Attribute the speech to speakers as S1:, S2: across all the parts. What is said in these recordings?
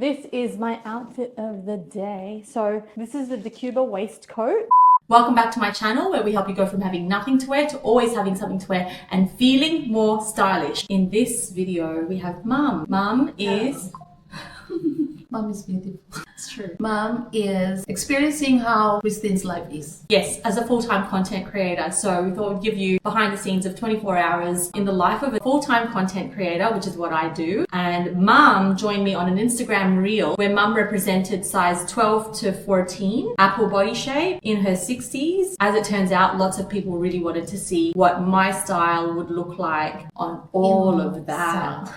S1: This is my outfit of the day. So this is the DECJUBA waistcoat.
S2: Welcome back to my channel where we help you go from having nothing to wear to always having something to wear and feeling more stylish. In this video, we have Mum. Mum is...
S3: Mom is beautiful. It's true. Mom is experiencing how Christine's life is.
S2: Yes, as a full-time content creator. So we thought we'd give you behind the scenes of 24 hours in the life of a full-time content creator, which is what I do. And Mum joined me on an Instagram reel where Mum represented size 12 to 14, apple body shape, in her 60s. As it turns out, lots of people really wanted to see what my style would look like on all of that.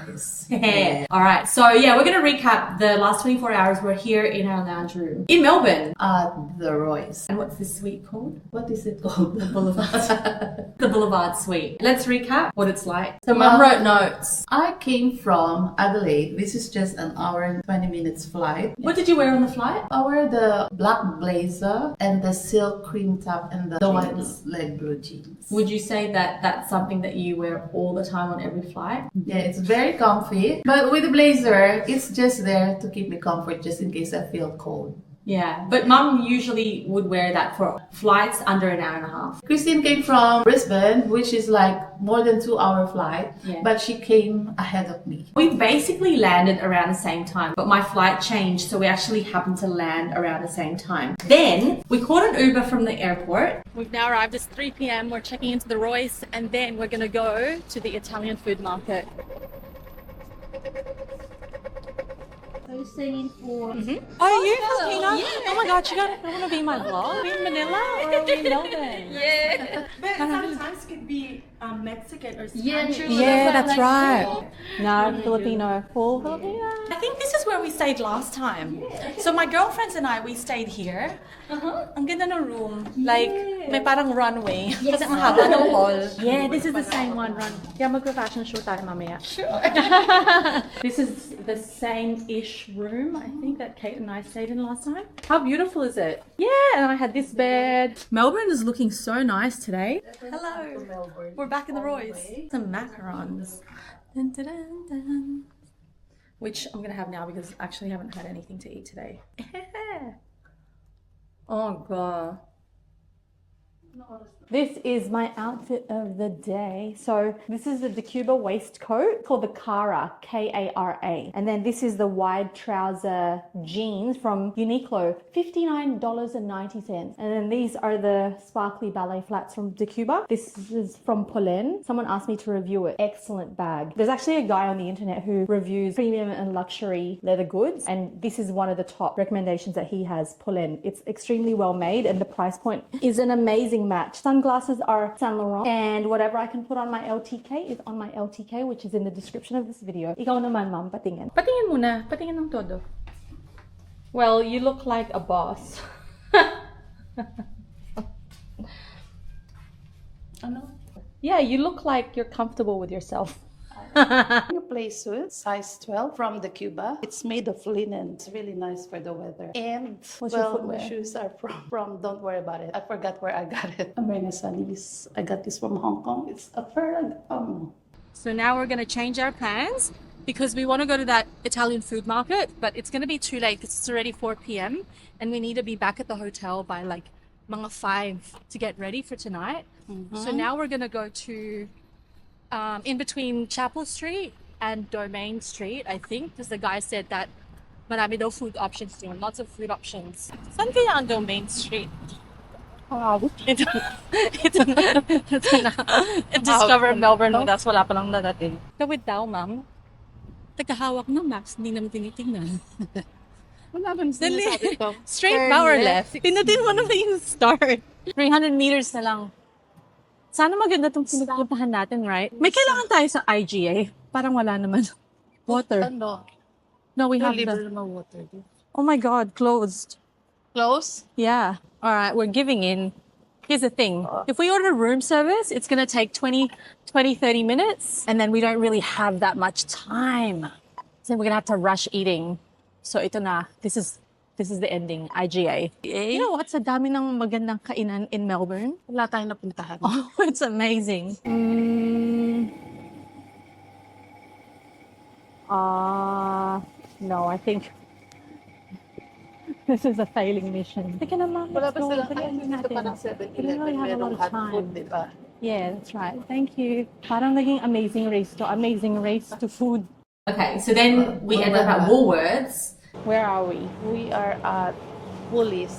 S2: Yeah. All right. So yeah, we're going to recap the last 24 hours. We're here in our lounge room in Melbourne.
S3: The Royce.
S2: And what's this suite called?
S3: What is it called?
S2: The Boulevard. The Boulevard Suite. Let's recap what it's like. So
S3: Mom
S2: Mum wrote notes.
S3: I came from Adelaide. This is just an hour and 20 minutes flight.
S2: What did you wear on the flight?
S3: I wear the black blazer and the silk cream top and the white leg blue jeans.
S2: Would you say that that's something that you wear all the time on every flight?
S3: Yeah, it's very comfy. But with the blazer, it's just there to keep me comfort just in case I feel cold.
S2: Yeah, but Mum usually would wear that for flights under an hour and a half.
S3: Christine came from Brisbane, which is like more than 2-hour flight,
S2: Yeah.
S3: but she came ahead of me.
S2: We basically landed around the same time, but my flight changed, so we actually happened to land around the same time. Then we caught an Uber from the airport. We've now arrived. It's 3 p.m. We're checking into the Royce, and then we're gonna go to the Italian food market.
S4: Are you singing for?
S2: Oh, you Filipino? Yeah. Oh my God, you want to be in my vlog? Are we in Manila or are we in Melbourne?
S4: Yeah.
S5: But sometimes could be Mexican or Spanish.
S4: Yeah, true.
S1: Yeah, that's right. No, Filipino. Full Filipino.
S2: I think this is where we stayed last time. So my girlfriends and I, we stayed here. Ang ganda ng room. Like, may parang runway.
S4: Yes.
S2: Kasi ang haba ng hall.
S1: Yeah, this is the same one, Ron. Yeah, magpa-fashion show tayo mamaya.
S2: Sure.
S1: This is the same-ish room, I think, that Kate and I stayed in last time. How beautiful is it? Yeah, and I had this bed. Melbourne is looking so nice today.
S2: Hello. We're back in the Royce. Some macarons. Dun, dun, dun, dun. Which I'm going to have now because I actually haven't had anything to eat today. Oh, God.
S1: This is my outfit of the day. So this is the DECJUBA waistcoat called the Kara, K-A-R-A. And then this is the wide trouser jeans from Uniqlo, $59.90. And then these are the sparkly ballet flats from DECJUBA. This is from Polen. Someone asked me to review it. Excellent bag. There's actually a guy on the internet who reviews premium and luxury leather goods. And this is one of the top recommendations that he has, Polen. It's extremely well made and the price point is an amazing match. Sunglasses are Saint Laurent, and whatever I can put on my LTK is on my LTK, which is in the description of this video. Ikaw naman, Ma'am, patingin. Patingin muna. Patingin ng todo. Well, you look like a boss.
S3: Ano?
S1: Yeah, you look like you're comfortable with yourself.
S6: You play suit, size 12 from DECJUBA. It's made of linen. It's really nice for the weather. And
S1: What's your
S6: well,
S1: footwear?
S6: my shoes are from don't worry about it. I forgot where I got it. I'm wearing a Sunnies. I got this from Hong Kong. It's a fur.
S2: So now we're going to change our plans because we want to go to that Italian food market, but it's going to be too late because it's already 4 p.m. and we need to be back at the hotel by like mga 5 to get ready for tonight. So now we're going to go to in between Chapel Street and Domain Street, I think, because the guy said that marami daw food options doon, lots of food options. Saan kaya ang Domain Street? Ito na. Discover Melbourne, that's wala pa lang nadating. Kawit daw, ma'am. Tagahawak ng maps, hindi naman tinitingnan.
S6: Wala ba sinasabi ko?
S2: Straight power left. Pinutin mo naman yung start. 300 meters na lang. Sana maganda itong pinupuntahan natin, right? May kailangan tayo sa IGA. Parang wala naman. Water.
S6: Ano?
S2: No, we have
S6: Libre
S2: the...
S6: naman water.
S2: Oh my God, closed.
S6: Close?
S2: Yeah. All right, we're giving in. Here's the thing. If we order room service, it's going to take 30 minutes. And then we don't really have that much time. So we're going to have to rush eating. So ito na. This is the ending, IGA. You know what? Sa dami ng magandang kainan in Melbourne.
S6: Wala tayong napuntahan.
S2: Oh, it's amazing. No, I think
S1: This is a failing mission. Sige na, Mom.
S6: Wala
S1: Let's
S6: pa
S1: go.
S6: silang
S1: Dalian
S6: kain dito
S1: natin.
S6: parang
S1: We don't
S6: 7-Eleven,
S1: really have a lot
S6: merong
S1: of
S6: hot
S1: time.
S6: food, di ba?
S1: Yeah, that's right. Thank you. Parang naging amazing race to food.
S2: Okay, so then we ended up at Woolworths.
S1: Where are we?
S6: We are at Woolies.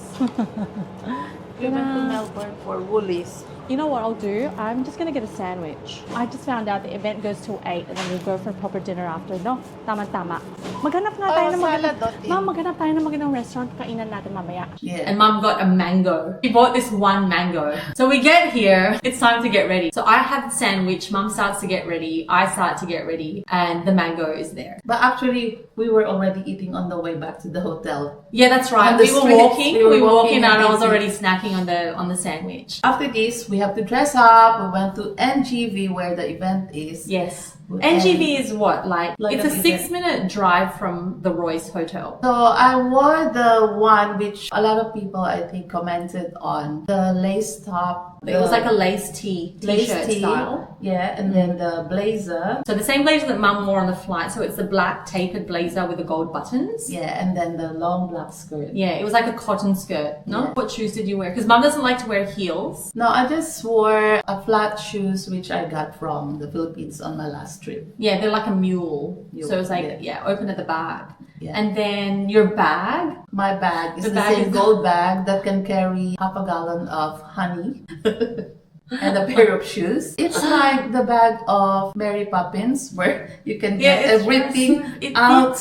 S6: We went to Melbourne for Woolies.
S1: You know what I'll do? I'm just gonna get a sandwich. I just found out the event goes till 8 and then we'll go for a proper dinner after. No? Tama-tama. Maghanap nga tayo ng
S6: salad dot in.
S1: Ma'am, maghanap tayo ng magandang restaurant. Kainan natin mamaya.
S6: Yeah.
S2: And Mum got a mango. She bought this one mango. So we get here, it's time to get ready. So I have the sandwich, Mum starts to get ready, I start to get ready, and the mango is there.
S3: But actually, we were already eating on the way back to the hotel.
S2: Yeah, that's right.
S3: On the
S2: We were
S3: streets,
S2: walking,
S3: we were
S2: we were
S3: walking
S2: walking and I
S3: and
S2: was
S3: eating.
S2: already snacking on the sandwich.
S3: After this, we have to dress up. We went to NGV where the event is.
S2: Yes.
S3: And-
S2: NGV is what? Like it's a
S3: an
S2: 6-minute drive from the Royce Hotel.
S3: So I wore the one which a lot of people I think commented on, the lace top.
S2: It was like a lace t-shirt
S3: tee,
S2: style.
S3: yeah, and then the blazer,
S2: So the same blazer that Mum wore on the flight. So it's the black tapered blazer with the gold buttons.
S3: yeah, and then the long black skirt.
S2: Yeah, it was like a cotton skirt. No?
S3: Yeah.
S2: What shoes did you wear? Because Mum doesn't like to wear heels.
S3: No, I just wore a flat shoes which I got from the Philippines on my last trip.
S2: Yeah, they're like a mule.
S3: Mule,
S2: So it's like, yeah, open at the back.
S3: Yeah.
S2: And then your bag.
S3: My bag is
S2: The
S3: the,
S2: bag
S3: same
S2: is-
S3: gold bag that can carry half a gallon of honey. And a pair of shoes. It's like the bag of Mary Poppins where you can
S2: Yeah,
S3: get
S2: it's
S3: everything
S2: just- it
S3: out.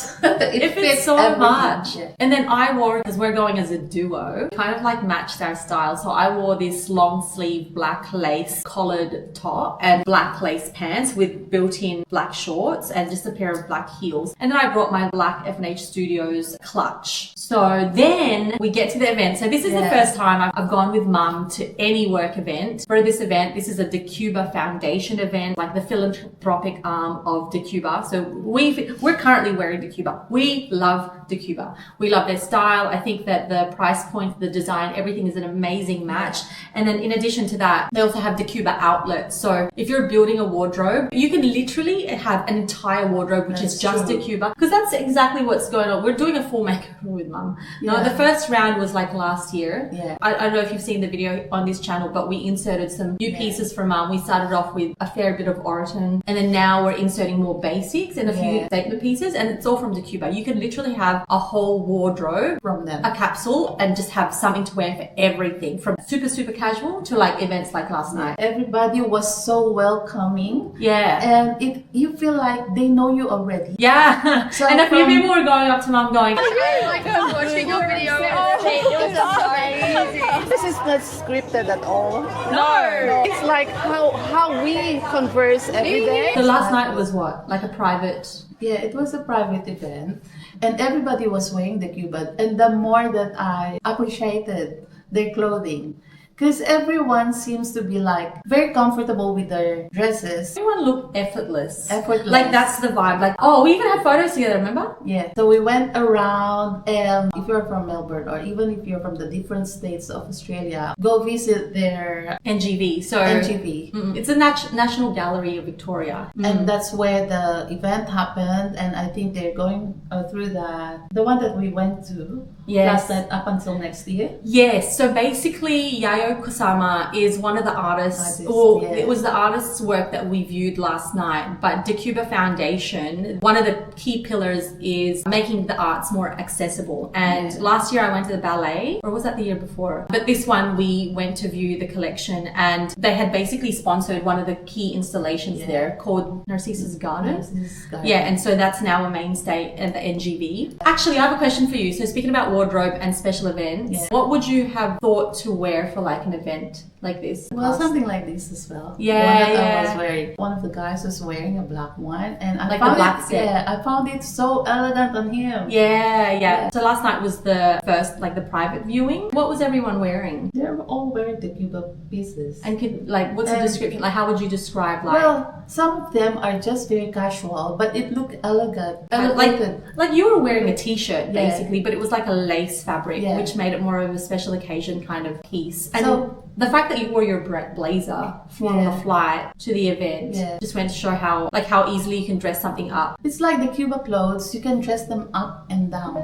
S2: It fits so
S3: everything.
S2: much.
S3: Yeah.
S2: And then I wore, because we're going as a duo, kind of like matched our style. So I wore this long sleeve black lace collared top and black lace pants with built-in black shorts and just a pair of black heels. And then I brought my black F&H Studios clutch. So then we get to the event. So this is the
S3: Yeah.
S2: first time I've gone with Mum to any work event. For this event, this is a DECJUBA Foundation event, like the philanthropic arm of DECJUBA. So we're currently wearing DECJUBA. We love DECJUBA. We love their style. I think that the price point, the design, everything is an amazing match. And then in addition to that, they also have DECJUBA outlets. So if you're building a wardrobe, you can literally have an entire wardrobe which is
S3: That's
S2: just
S3: true.
S2: DECJUBA, because that's exactly what's going on. We're doing a full makeover with Mum. No,
S3: Yeah.
S2: the first round was like last year.
S3: Yeah.
S2: I don't know if you've seen the video on this channel, but we inserted some new pieces from Mum. We started off with a fair bit of Oriton, and then now we're inserting more basics and a few
S3: Yeah.
S2: statement pieces, and it's all from DECJUBA. You can literally have a whole wardrobe,
S3: From them.
S2: a capsule, and just have something to wear for everything, from super, super casual to like events like last night.
S3: Everybody was so welcoming.
S2: Yeah.
S3: And you feel like they know you already.
S2: Yeah.
S3: So
S2: and a few
S3: from-
S2: people were going up to Mum going,
S4: watching your video. It was amazing.
S6: This is not scripted at all.
S4: No.
S6: It's like how we converse every day.
S2: so last night was what? Like a private...
S3: Yeah, it was a private event, and everybody was wearing the Cuban. And the more that I appreciated their clothing, because everyone seems to be like very comfortable with their dresses.
S2: Everyone looked effortless.
S3: Effortless.
S2: Like that's the vibe. Like, oh, we even had photos together, remember?
S3: Yeah, so we went around, and if you're from Melbourne or even if you're from the different states of Australia, go visit their
S2: NGV. So
S3: NGV.
S2: It's a National Gallery of Victoria.
S3: And that's where the event happened, and I think they're going through the one that we went to
S2: Yes.
S3: last night up until next year.
S2: Yes, so basically Yayo Kusama is one of the artists, or
S3: yeah.
S2: it was the artist's work that we viewed last night, but DECJUBA Foundation, one of the key pillars is making the arts more accessible. And last year I went to the ballet, or was that the year before? But this one we went to view the collection, and they had basically sponsored one of the key installations there called Narcissus Garden.
S3: This guy.
S2: Yeah, and so that's now a mainstay at the NGV. Actually, I have a question for you. So speaking about wardrobe and special events,
S3: Yeah.
S2: what would you have thought to wear for like an event like this?
S3: Well, something like this as well.
S2: Yeah,
S3: one that
S2: yeah.
S3: I was wearing. One of the guys was wearing a black one, and I
S2: Like the
S3: found
S2: black
S3: it.
S2: set.
S3: Yeah, I found it so elegant on him.
S2: Yeah. So last night was the first, like the private viewing. What was everyone wearing?
S3: They're all wearing the Cuba pieces.
S2: And could, like, what's the
S3: And-
S2: description? Like, how would you describe, like,
S3: well, some of them are just very casual, but it looked elegant. Elevated.
S2: like you were wearing a t-shirt
S3: Yeah.
S2: basically, but it was like a lace fabric,
S3: Yeah.
S2: which made it more of a special occasion kind of piece. And
S3: So
S7: The fact that you wore your blazer from the flight to the event just went to show how easily you can dress something up.
S3: It's like the Cuba clothes. You can dress them up and down.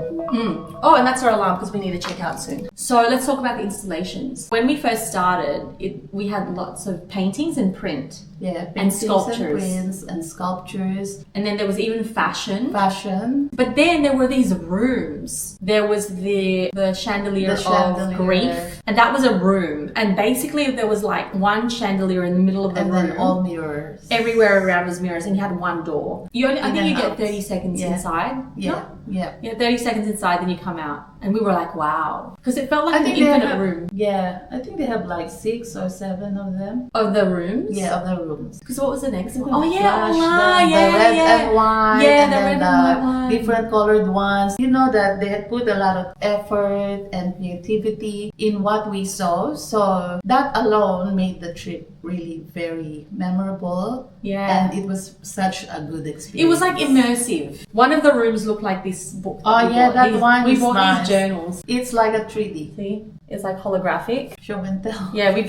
S7: Oh, and that's our alarm because we need to check out soon. So let's talk about the installations. When we first started, we had lots of paintings and print.
S3: Yeah,
S7: and sculptures.
S3: And prints and sculptures.
S7: And then there was even fashion.
S3: Fashion.
S7: But then there were these rooms. There was the chandelier of grief. And that was a room. And basically there was like one chandelier in the middle of the room.
S3: And then all mirrors.
S7: Everywhere around was mirrors, and you had one door. I think you get 30 seconds inside.
S3: Yeah.
S7: No?
S3: Yeah.
S7: Yeah, 30 seconds inside, then you come out. And we were like, wow. Because it felt like an infinite room.
S3: Yeah, I think they have like 6 or 7 of them.
S7: Of the rooms?
S3: Yeah, of the rooms.
S7: Because what was the next one?
S3: Oh yeah, the red and white.
S7: Yeah,
S3: and
S7: the
S3: then
S7: red and white one.
S3: Different colored ones. You know that they had put a lot of effort and creativity in what we saw. So that alone made the trip really very memorable.
S7: Yeah.
S3: And it was such a good experience.
S7: It was like immersive. One of the rooms looked like this book.
S3: Oh yeah, that one
S7: We
S3: is
S7: bought
S3: nice.
S7: these journals.
S3: It's like a 3D.
S7: See? It's like holographic.
S3: Show and tell.
S7: Yeah, we're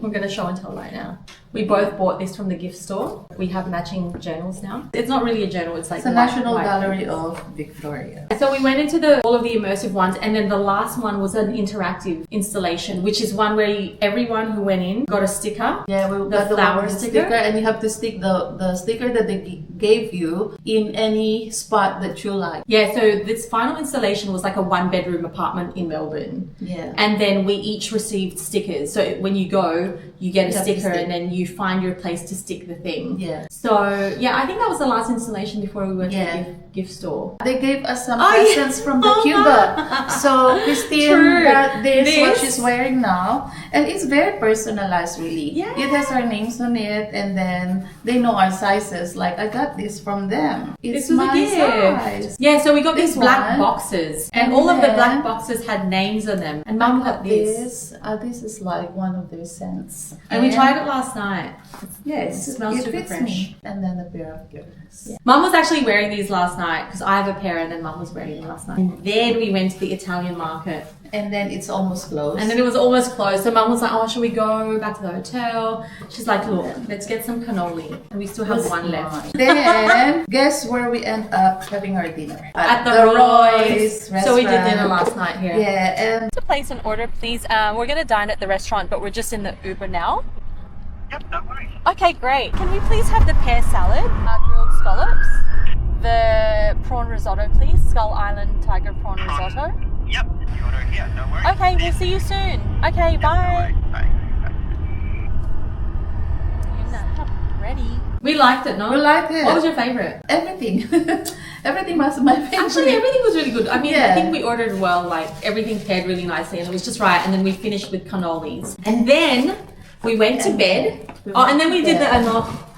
S7: going to show and tell right now. We both bought this from the gift store. We have matching journals now. It's not really a journal, it's like
S3: It's a National Gallery of Victoria.
S7: So we went into all of the immersive ones, and then the last one was an interactive installation, which is one where everyone who went in got a sticker.
S3: Yeah, we got the
S7: flower
S3: sticker, and you have to stick the sticker that they gave you in any spot that you like.
S7: Yeah, so this final installation was like a 1-bedroom apartment in Melbourne.
S3: Yeah.
S7: And then we each received stickers. So when you go, you get a sticker, and then you find your place to stick the thing.
S3: Yeah.
S7: So yeah, I think that was the last installation before we went to the gift store.
S3: They gave us some presents from the Cuba. So Christine got this, what she's wearing now. And it's very personalized, really.
S7: Yeah.
S3: It has our names on it, and then they know our sizes. Like, I got this from them. It's my size.
S7: Yeah, so we got these black
S3: one.
S7: boxes, and all of the black boxes had names on them. And Mum got this.
S3: This is like one of their scents.
S7: And we tried it last night.
S3: Yes,
S7: it smells super
S3: fits
S7: fresh.
S3: me. And then a pair of earrings.
S7: Yeah. Mum was actually wearing these last night because I have a pair, and then Mum was wearing them last night. And then we went to the Italian market.
S3: And then it's almost closed.
S7: And then it was almost closed. So Mum was like, oh, should we go back to the hotel? She's like, look, let's get some cannoli. And we still have one left.
S3: Then, guess where we end up having our dinner?
S7: At the Royce.
S3: restaurant.
S7: So we did dinner last night here.
S3: Yeah, and
S2: To place an order, please. We're going to dine at the restaurant, but we're just in the Uber now.
S8: Yep, no worries.
S2: Okay, great. Can we please have the pear salad, grilled scallops, the prawn risotto, please? Skull Island tiger prawn risotto.
S8: Yep, the order here, no worries.
S2: Okay, we'll see you soon. Okay, bye.
S8: Bye.
S2: Ready.
S7: We liked it, no?
S3: we liked it.
S7: What was your favourite?
S3: Everything. Everything was my favorite.
S7: Actually, everything was really good. I mean,
S3: Yeah.
S7: I think we ordered well, like everything paired really nicely, and it was just right. And then we finished with cannolis. And then we went to bed. And then we did the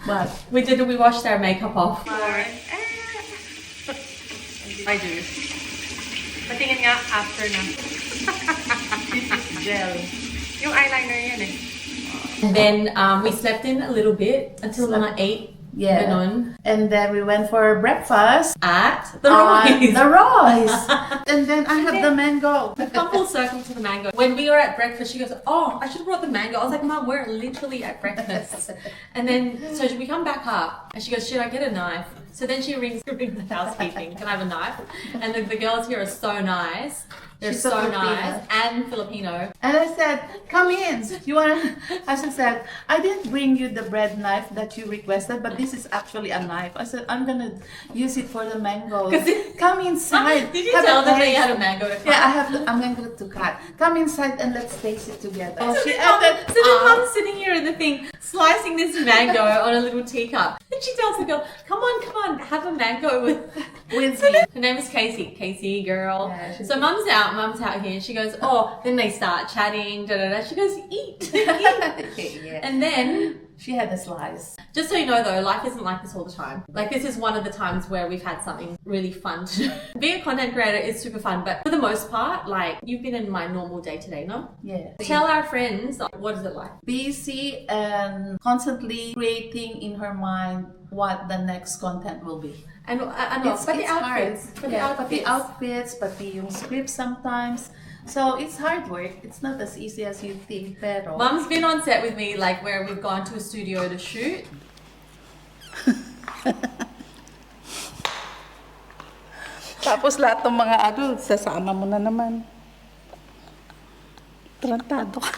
S3: What?
S7: we washed our makeup off.
S2: I do. Patingin nga after na.
S3: Gel.
S2: Yung eyeliner yan eh.
S7: And then we slept in a little bit until mga 8.
S3: Yeah.
S7: Ganon.
S3: And then we went for breakfast
S7: At the
S3: on
S7: Royce.
S3: the Royce. And then I have the mango.
S7: We've come full circle to the mango. When we were at breakfast, she goes, oh, I should have brought the mango. I was like, Mum, we're literally at breakfast. And then, so we come back up, and she goes, should I get a knife? So then she rings the housekeeping. Can I have a knife? And the girls here are so nice. They're
S3: She's a
S7: so
S3: Filipino.
S7: nice. And Filipino.
S3: And I said, come in. You wanna? I said, I didn't bring you the bread knife that you requested, but this is actually a knife. I said, I'm gonna use it for the mangoes. Come inside.
S7: Did you
S3: Have
S7: tell
S3: a
S7: them that you
S3: taste.
S7: had a mango to cut?
S3: Yeah, I have a mango to cut. Come inside and let's taste it together.
S7: So
S3: She
S7: then
S3: added,
S7: Mum's sitting here in the thing, slicing this mango on a little teacup. And she tells the girl, come on, have a mango with
S3: with
S7: So
S3: me.
S7: her name is Casey. Casey, girl.
S3: Yeah, she's
S7: So mum's out here. She goes, oh, then they start chatting, da da da. She goes, eat, eat.
S3: Yeah.
S7: And then,
S3: She had a slice.
S7: just so you know though, life isn't like this all the time. Like this is one of the times where we've had something really fun to do. Being a content creator is super fun, but for the most part, like you've been in my normal day to day, no?
S3: Yeah.
S7: Tell our friends, what is it like?
S3: Busy and constantly creating in her mind what the next content will be.
S7: And but the outfits.
S3: Hard.
S7: But
S3: Yeah,
S7: the outfits.
S3: pati yung script sometimes. So it's hard work. It's not as easy as you think, pero
S7: Mum's been on set with me, like where we've gone to a studio to shoot.
S6: Tapos lahat ng mga sasama mo na naman. Tarantado ka.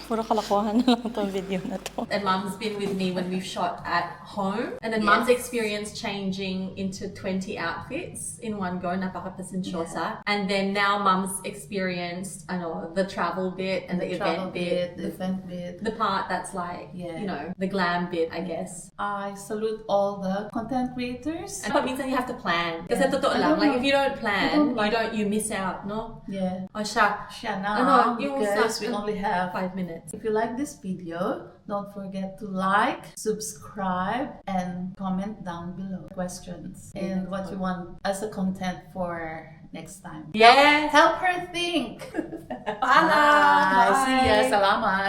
S2: Puro kalokohan na lang itong video na to.
S7: And Mum's been with me when we've shot at home. And then Mum's experienced changing into 20 outfits in one go, napaka-pasensyosa. And then now Mum's experienced, the travel bit and the event bit.
S3: the event bit.
S7: The part that's like, the glam bit, I guess.
S3: I salute all the content creators.
S7: And what means that you have to plan. Kasi totoo
S3: I
S7: lang,
S3: don't
S7: like
S3: know.
S7: if you don't
S3: I
S7: plan,
S3: don't
S7: you miss out, no?
S3: Yeah.
S7: Oh, siya.
S3: Siya
S7: Ano,
S3: na,
S7: yung
S3: because we
S7: sa-
S3: only have
S7: 5 minutes.
S3: If you like this video, don't forget to like, subscribe, and comment down below questions and what you want as a content for next time.
S7: Yes!
S3: Help her think.
S7: Paalam!
S3: Bye. See ya. Salamat.